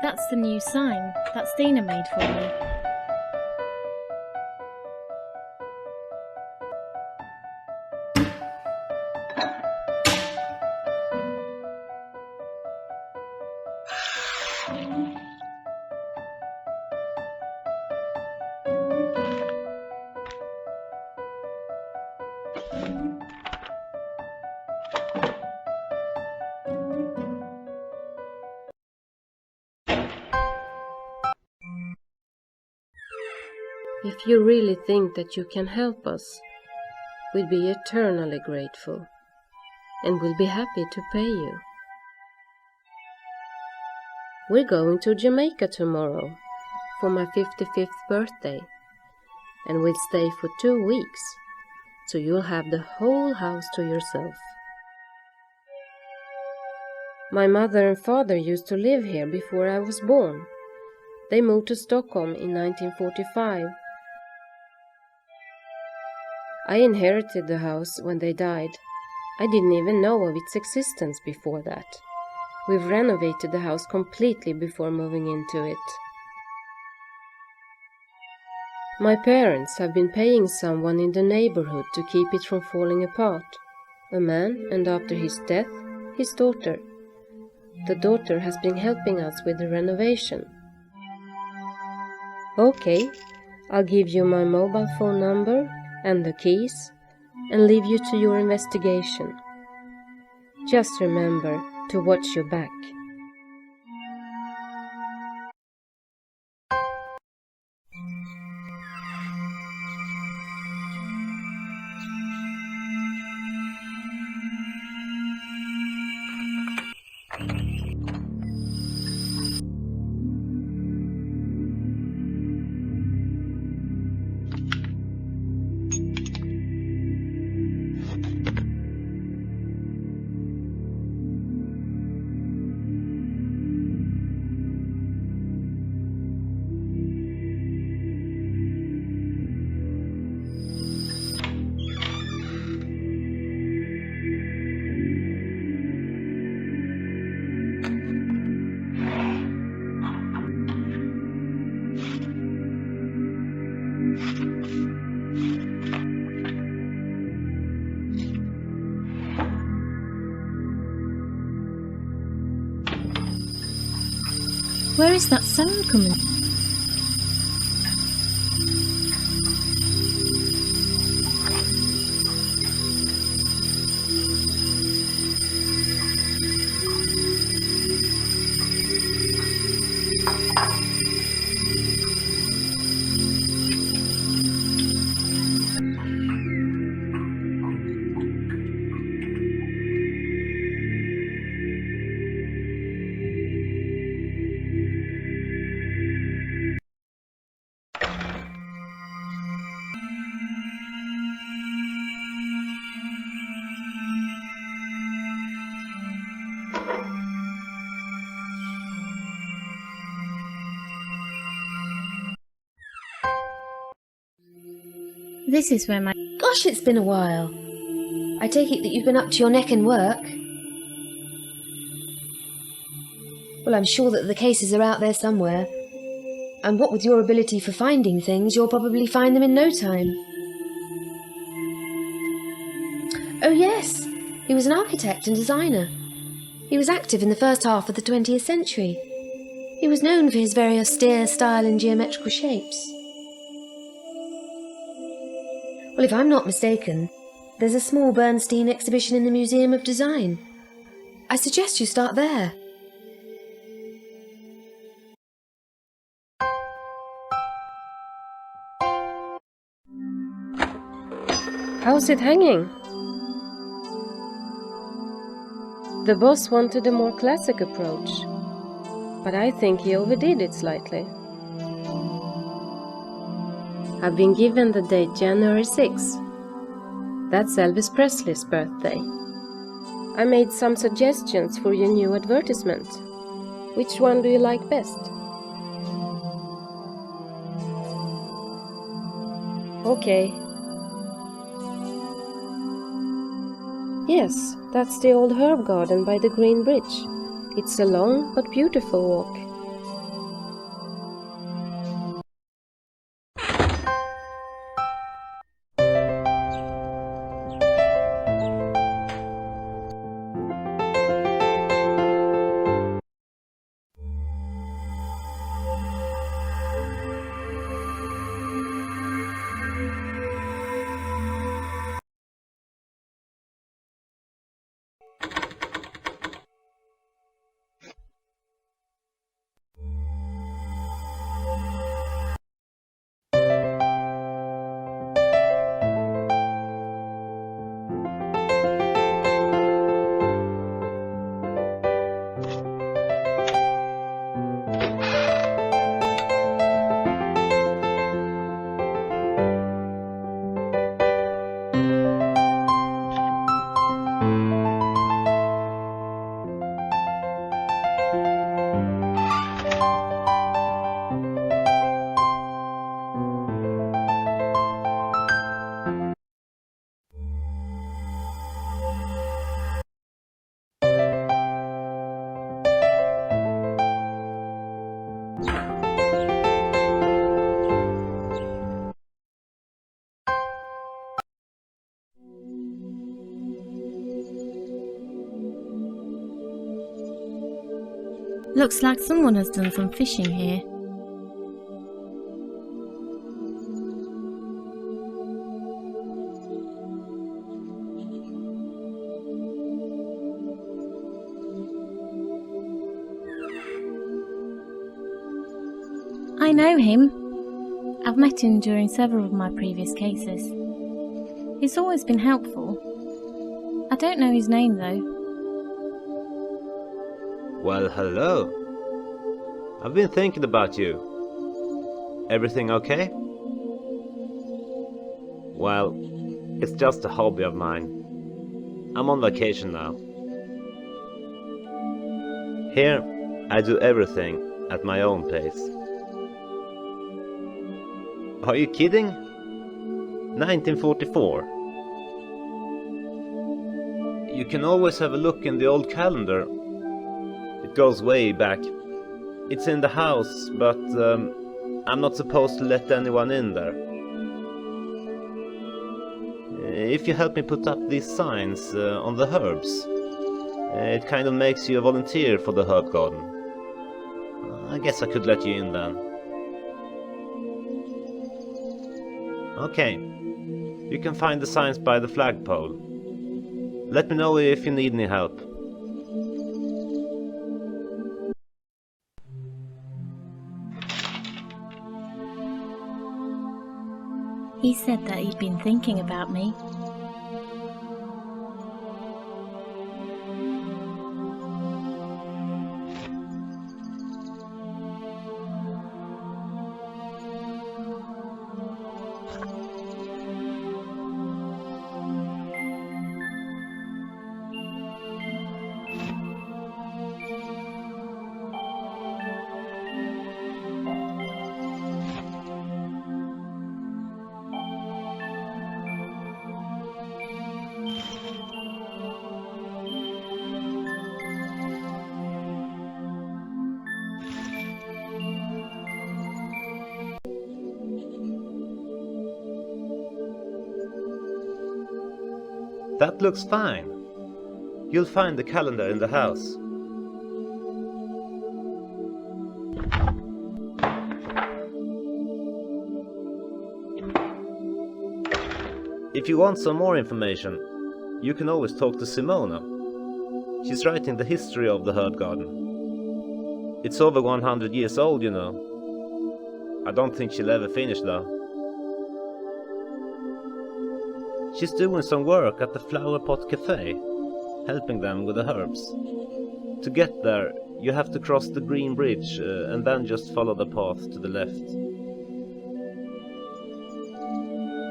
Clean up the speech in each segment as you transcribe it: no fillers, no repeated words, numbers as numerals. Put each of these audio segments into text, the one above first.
That's the new sign that Stina made for me. If you really think that you can help us, we'd be eternally grateful, and we'll be happy to pay you. We're going to Jamaica tomorrow for my 55th birthday, and we'll stay for 2 weeks, so you'll have the whole house to yourself. My mother and father used to live here before I was born. They moved to Stockholm in 1945. I inherited the house when they died. I didn't even know of its existence before that. We've renovated the house completely before moving into it. My parents have been paying someone in the neighborhood to keep it from falling apart. A man, and after his death, his daughter. The daughter has been helping us with the renovation. Okay, I'll give you my mobile phone number and the keys, and leave you to your investigation. Just remember to watch your back. Where is that sound coming? This is where my... Gosh, it's been a while. I take it that you've been up to your neck in work. Well, I'm sure that the cases are out there somewhere. And what with your ability for finding things, you'll probably find them in no time. Oh yes, he was an architect and designer. He was active in the first half of the 20th century. He was known for his very austere style and geometrical shapes. Well, if I'm not mistaken, there's a small Bernstein exhibition in the Museum of Design. I suggest you start there. How's it hanging? The boss wanted a more classic approach, but I think he overdid it slightly. I've been given the date January 6. That's Elvis Presley's birthday. I made some suggestions for your new advertisement. Which one do you like best? Okay. Yes, that's the old herb garden by the Green Bridge. It's a long but beautiful walk. Looks like someone has done some fishing here. I know him. I've met him during several of my previous cases. He's always been helpful. I don't know his name though. Well, hello. I've been thinking about you. Everything okay? Well, it's just a hobby of mine. I'm on vacation now. Here, I do everything at my own pace. Are you kidding? 1944. You can always have a look in the old calendar. It goes way back. It's in the house, but I'm not supposed to let anyone in there. If you help me put up these signs on the herbs, it kind of makes you a volunteer for the herb garden. I guess I could let you in then. Okay, you can find the signs by the flagpole. Let me know if you need any help. He said that he'd been thinking about me. That looks fine. You'll find the calendar in the house. If you want some more information, you can always talk to Simona. She's writing the history of the herb garden. It's over 100 years old, you know. I don't think she'll ever finish though. She's doing some work at the Flower Pot Cafe, helping them with the herbs. To get there, you have to cross the green bridge and then just follow the path to the left.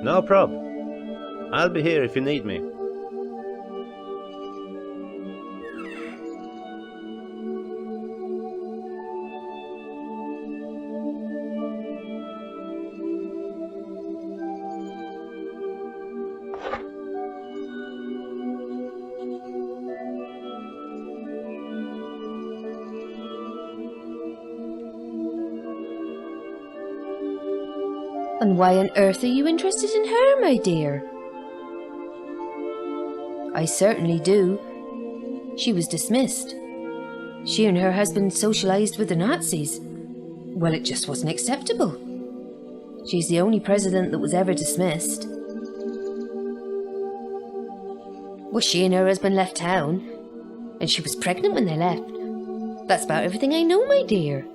No prob. I'll be here if you need me. And why on earth are you interested in her, my dear? I certainly do. She was dismissed. She and her husband socialized with the Nazis. Well, it just wasn't acceptable. She's the only president that was ever dismissed. Well, she and her husband left town, and she was pregnant when they left. That's about everything I know, my dear.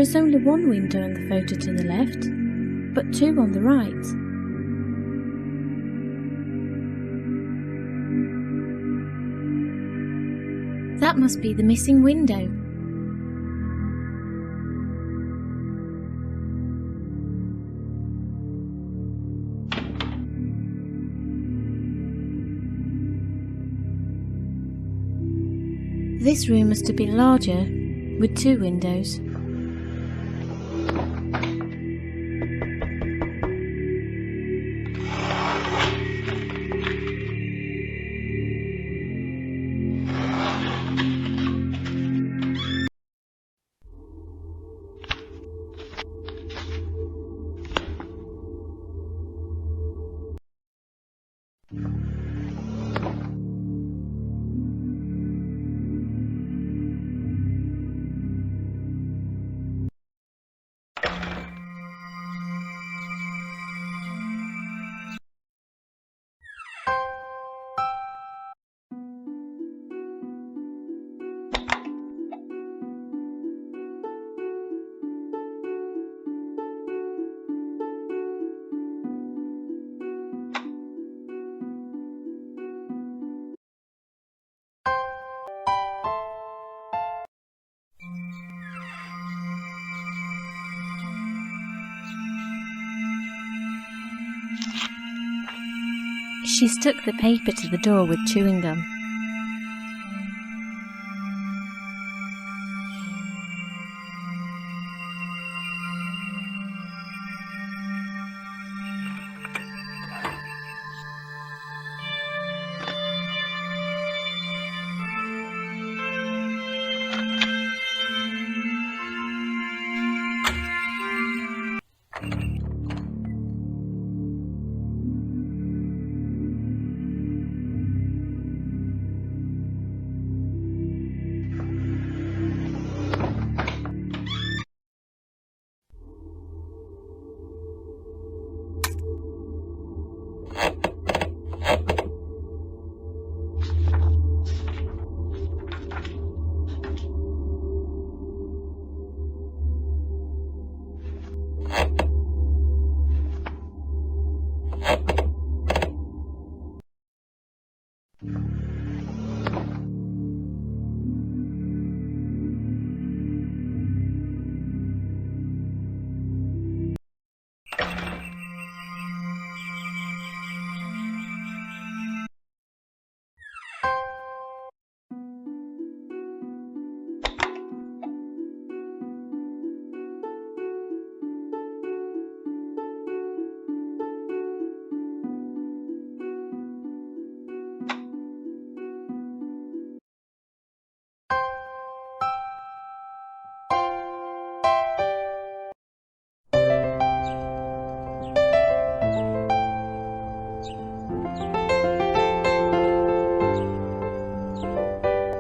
is only one window in the photo to the left, but two on the right. That must be the missing window. This room must have been larger, with two windows. She stuck the paper to the door with chewing gum.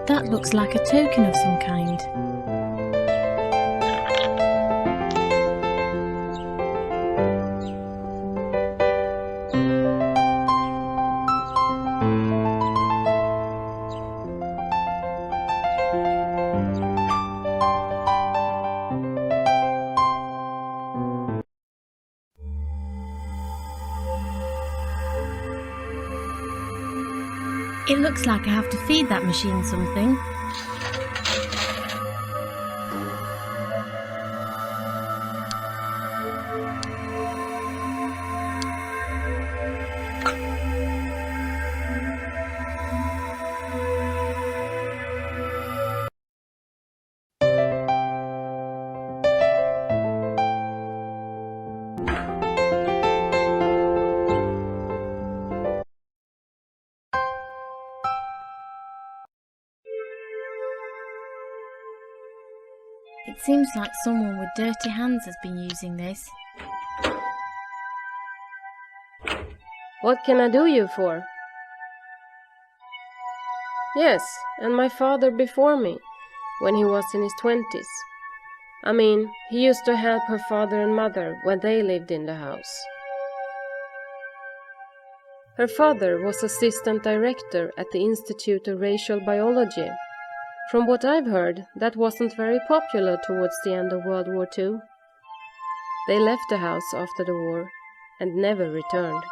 That looks like a token of some kind. It looks like I have to feed that machine something. It seems like someone with dirty hands has been using this. What can I do you for? Yes, and my father before me, when he was in his 20s. I mean, he used to help her father and mother when they lived in the house. Her father was assistant director at the Institute of Racial Biology. From what I've heard, that wasn't very popular towards the end of World War II. They left the house after the war and never returned.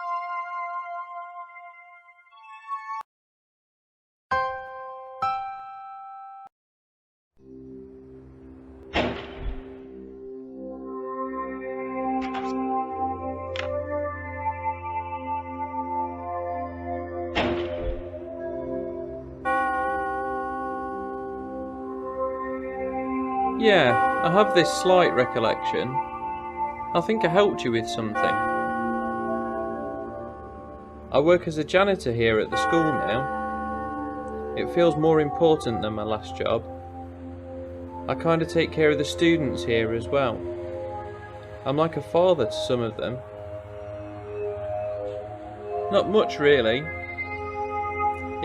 Yeah, I have this slight recollection. I think I helped you with something. I work as a janitor here at the school now. It feels more important than my last job. I kinda take care of the students here as well. I'm like a father to some of them. Not much really.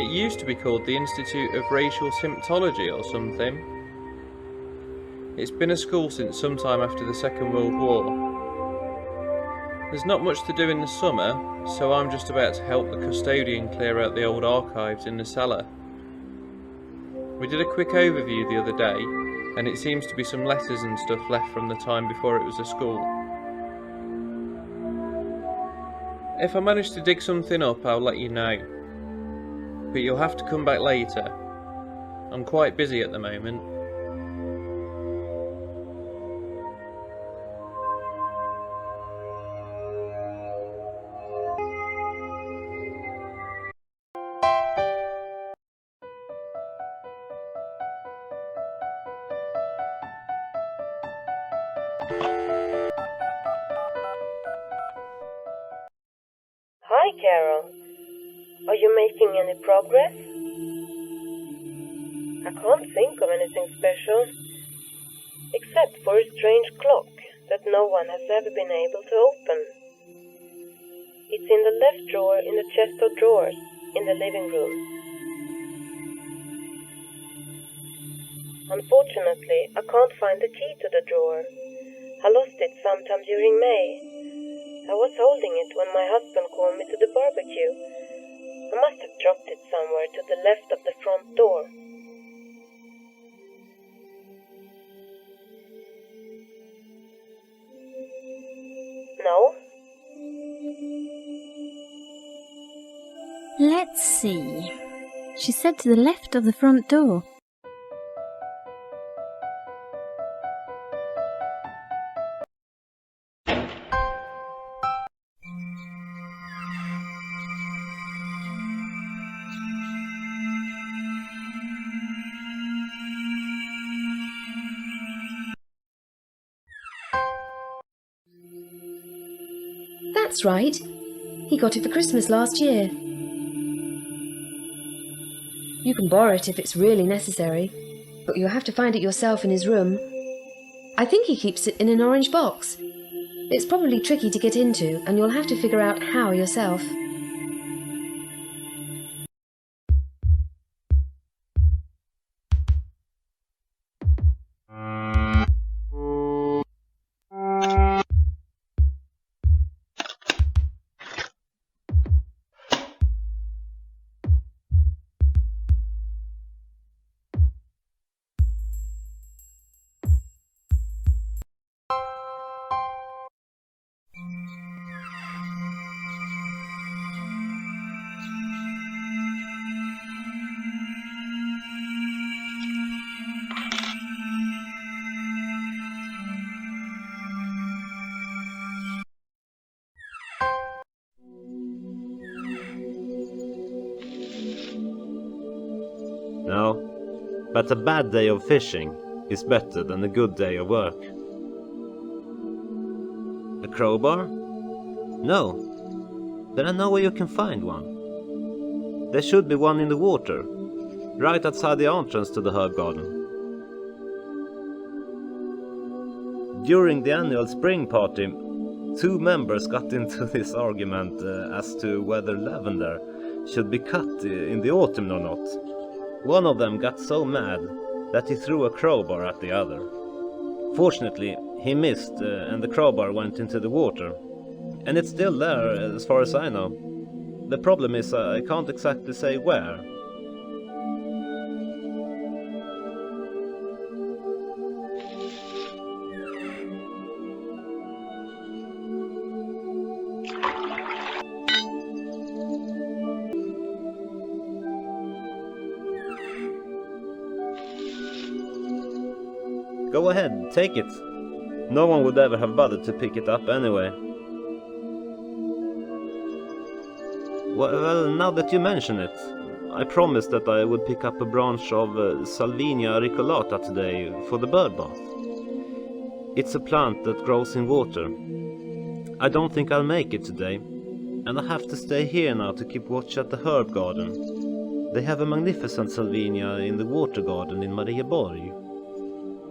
It used to be called the Institute of Racial Symptomology or something. It's been a school since sometime after the Second World War. There's not much to do in the summer, so I'm just about to help the custodian clear out the old archives in the cellar. We did a quick overview the other day, and it seems to be some letters and stuff left from the time before it was a school. If I manage to dig something up, I'll let you know. But you'll have to come back later. I'm quite busy at the moment. Hi, Carol. Are you making any progress? I can't think of anything special, except for a strange clock that no one has ever been able to open. It's in the left drawer in the chest of drawers in the living room. Unfortunately, I can't find the key to the drawer. I lost it sometime during May. I was holding it when my husband called me to the barbecue. I must have dropped it somewhere to the left of the front door. No? Let's see. She said to the left of the front door. That's right. He got it for Christmas last year. You can borrow it if it's really necessary, but you'll have to find it yourself in his room. I think he keeps it in an orange box. It's probably tricky to get into, and you'll have to figure out how yourself. No, but a bad day of fishing is better than a good day of work. A crowbar? No, but I know where you can find one. There should be one in the water, right outside the entrance to the herb garden. During the annual spring party, 2 members got into this argument as to whether lavender should be cut in the autumn or not. One of them got so mad that he threw a crowbar at the other. Fortunately, he missed and the crowbar went into the water. And it's still there as far as I know. The problem is I can't exactly say where. Go ahead, take it. No one would ever have bothered to pick it up anyway. Well, now that you mention it, I promised that I would pick up a branch of Salvinia auriculata today for the bird bath. It's a plant that grows in water. I don't think I'll make it today, and I have to stay here now to keep watch at the herb garden. They have a magnificent Salvinia in the water garden in Marieborg.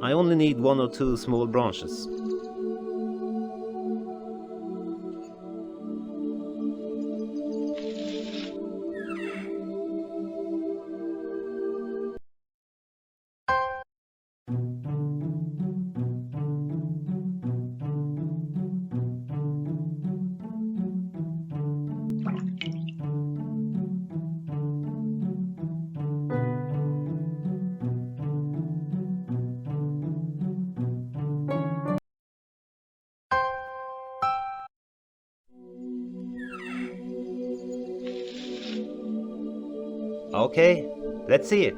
I only need 1 or 2 small branches. Okay, let's see it.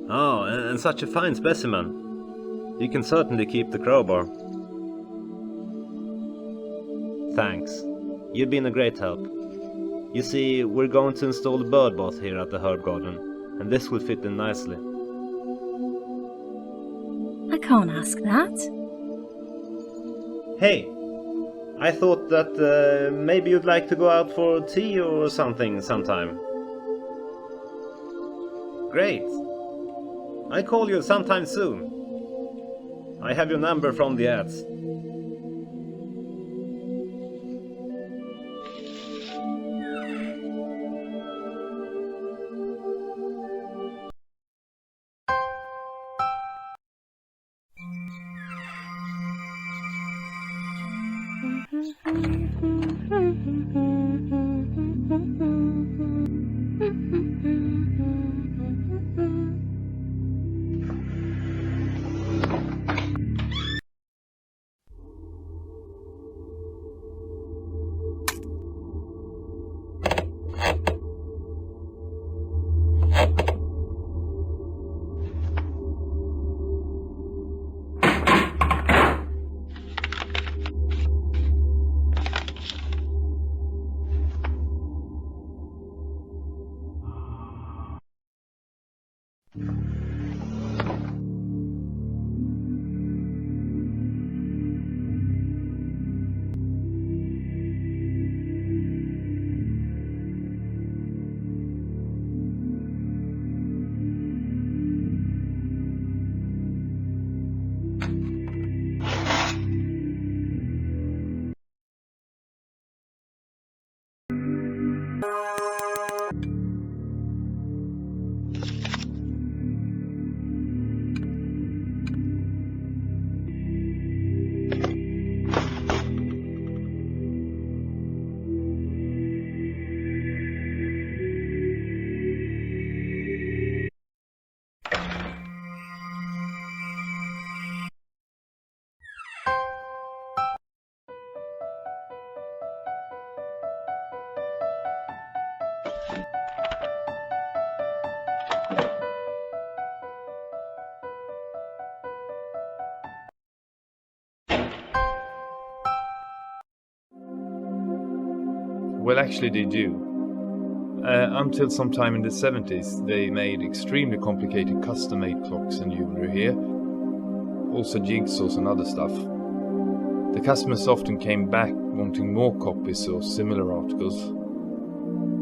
Oh, and such a fine specimen. You can certainly keep the crowbar. Thanks. You've been a great help. You see, we're going to install a bird bath here at the herb garden, and this will fit in nicely. I can't ask that. Hey, I thought that maybe you'd like to go out for tea or something sometime. Great. I'll call you sometime soon. I have your number from the ads. Well, actually they do. Until sometime in the 70s, they made extremely complicated custom-made clocks and jewelry here. Also jigsaws and other stuff. The customers often came back wanting more copies or similar articles.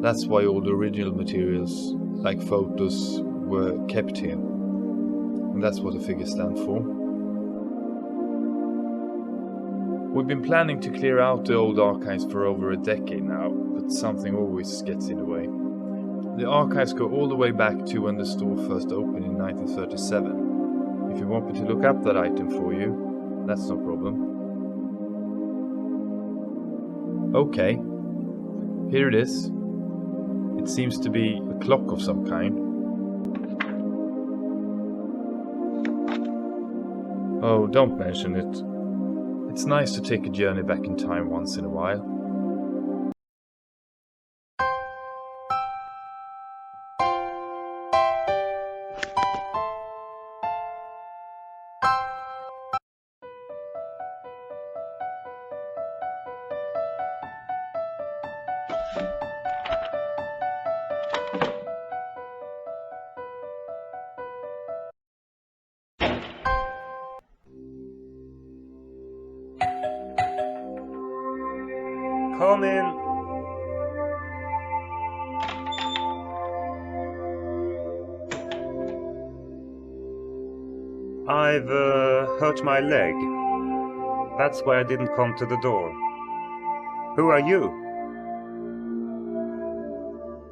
That's why all the original materials, like photos, were kept here. And that's what the figures stand for. We've been planning to clear out the old archives for over a decade now, but something always gets in the way. The archives go all the way back to when the store first opened in 1937. If you want me to look up that item for you, that's no problem. Okay, here it is. It seems to be a clock of some kind. Oh, don't mention it. It's nice to take a journey back in time once in a while. Come in. I've hurt my leg. That's why I didn't come to the door. Who are you?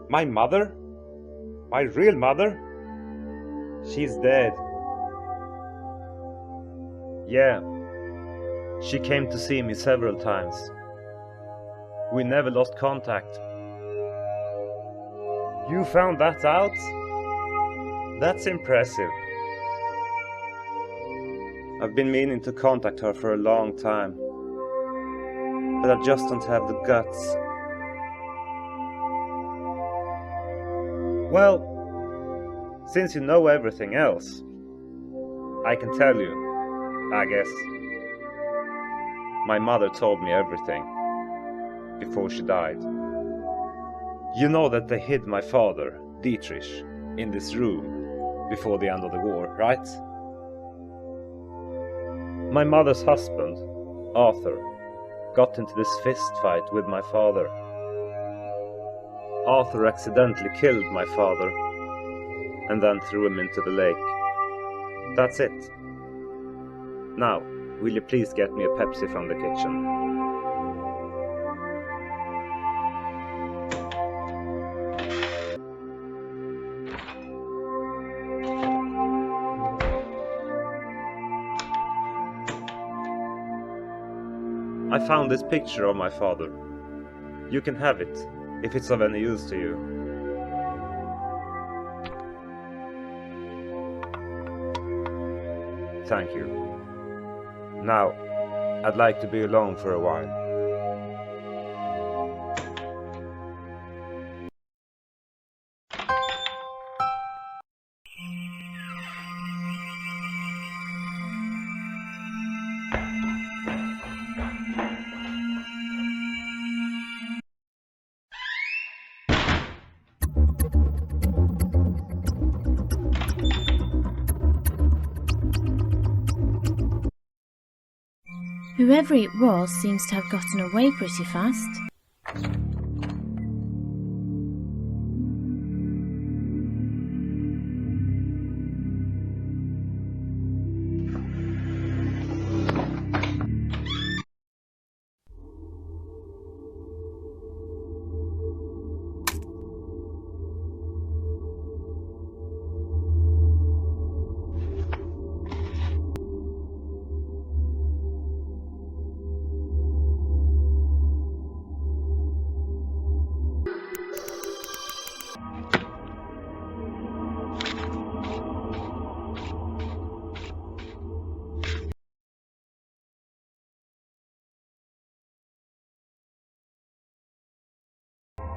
My mother? My real mother? She's dead. Yeah. She came to see me several times. We never lost contact. You found that out? That's impressive. I've been meaning to contact her for a long time, but I just don't have the guts. Well, since you know everything else, I can tell you, I guess. My mother told me everything before she died. You know that they hid my father, Dietrich, in this room before the end of the war, right? My mother's husband, Arthur, got into this fist fight with my father. Arthur accidentally killed my father and then threw him into the lake. That's it. Now, will you please get me a Pepsi from the kitchen? I found this picture of my father. You can have it, if it's of any use to you. Thank you. Now, I'd like to be alone for a while. Whoever it was seems to have gotten away pretty fast.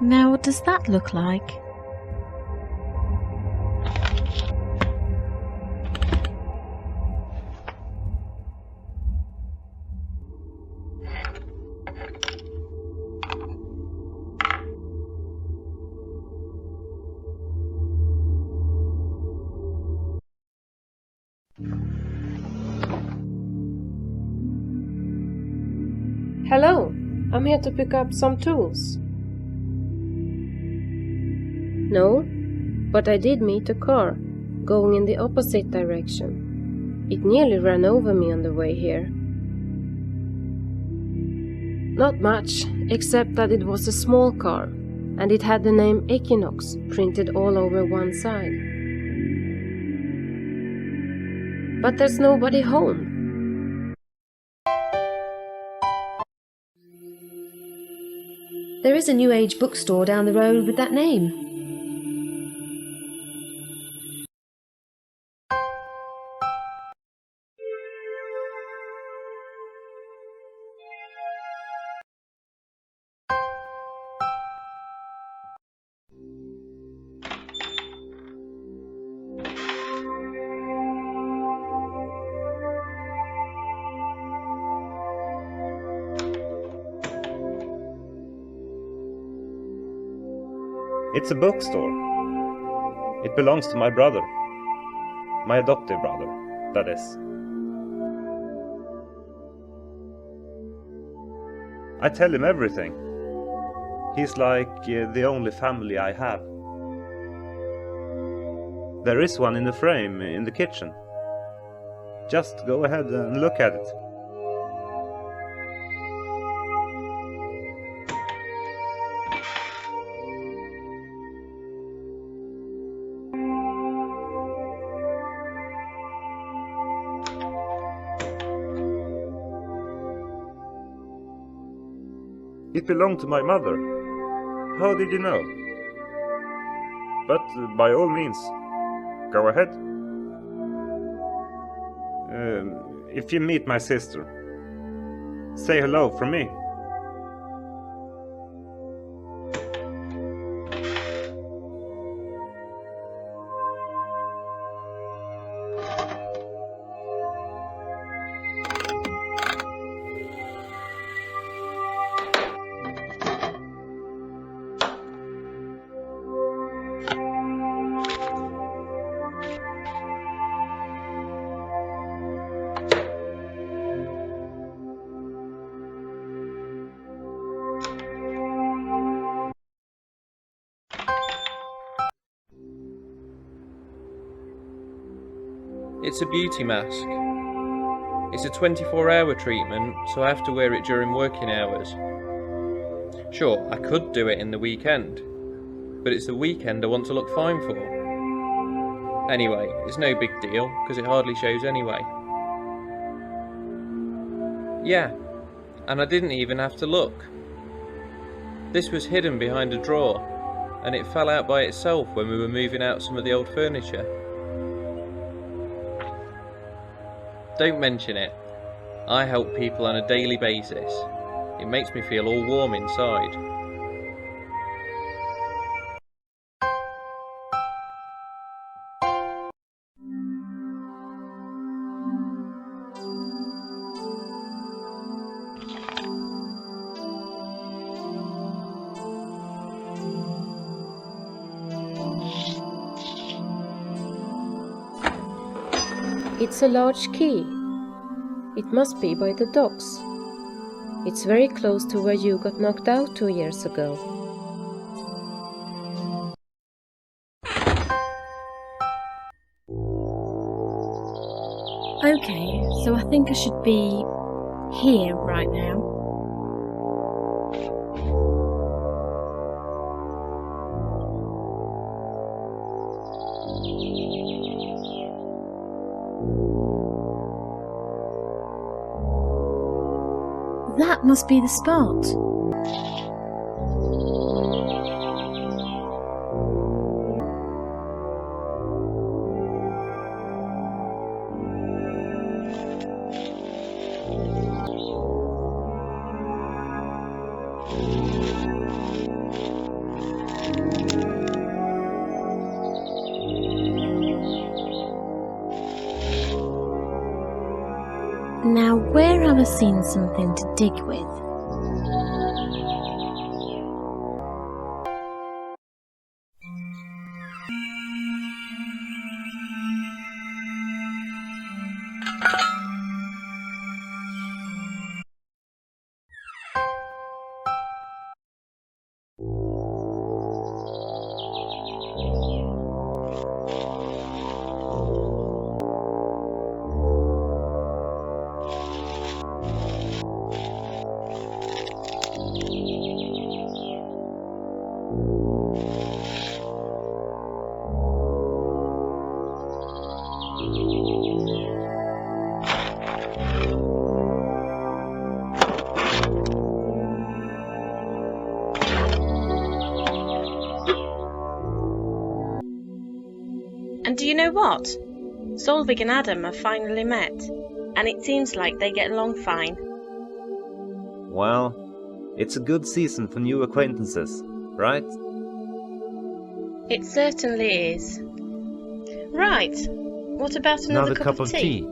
Now what does that look like? Hello, I'm here to pick up some tools. No, but I did meet a car, going in the opposite direction. It nearly ran over me on the way here. Not much, except that it was a small car, and it had the name Equinox printed all over one side. But there's nobody home. There is a New Age bookstore down the road with that name. It's a bookstore. It belongs to my brother. My adoptive brother, that is. I tell him everything. He's like the only family I have. There is one in the frame in the kitchen. Just go ahead and look at it. It belonged to my mother. How did you know? But by all means, go ahead. If you meet my sister, say hello from me. It's a beauty mask. It's a 24-hour treatment, so I have to wear it during working hours. Sure, I could do it in the weekend, but it's the weekend I want to look fine for. Anyway, it's no big deal, because it hardly shows anyway. Yeah, and I didn't even have to look. This was hidden behind a drawer, and it fell out by itself when we were moving out some of the old furniture. Don't mention it. I help people on a daily basis. It makes me feel all warm inside. It's a large key. It must be by the docks. It's very close to where you got knocked out 2 years ago. Okay, so I think I should be here right now. That must be the spot. Now, where have I seen something to dig with? And do you know what? Solvig and Adam have finally met, and it seems like they get along fine. Well, it's a good season for new acquaintances, right? It certainly is. Right, what about another cup of tea?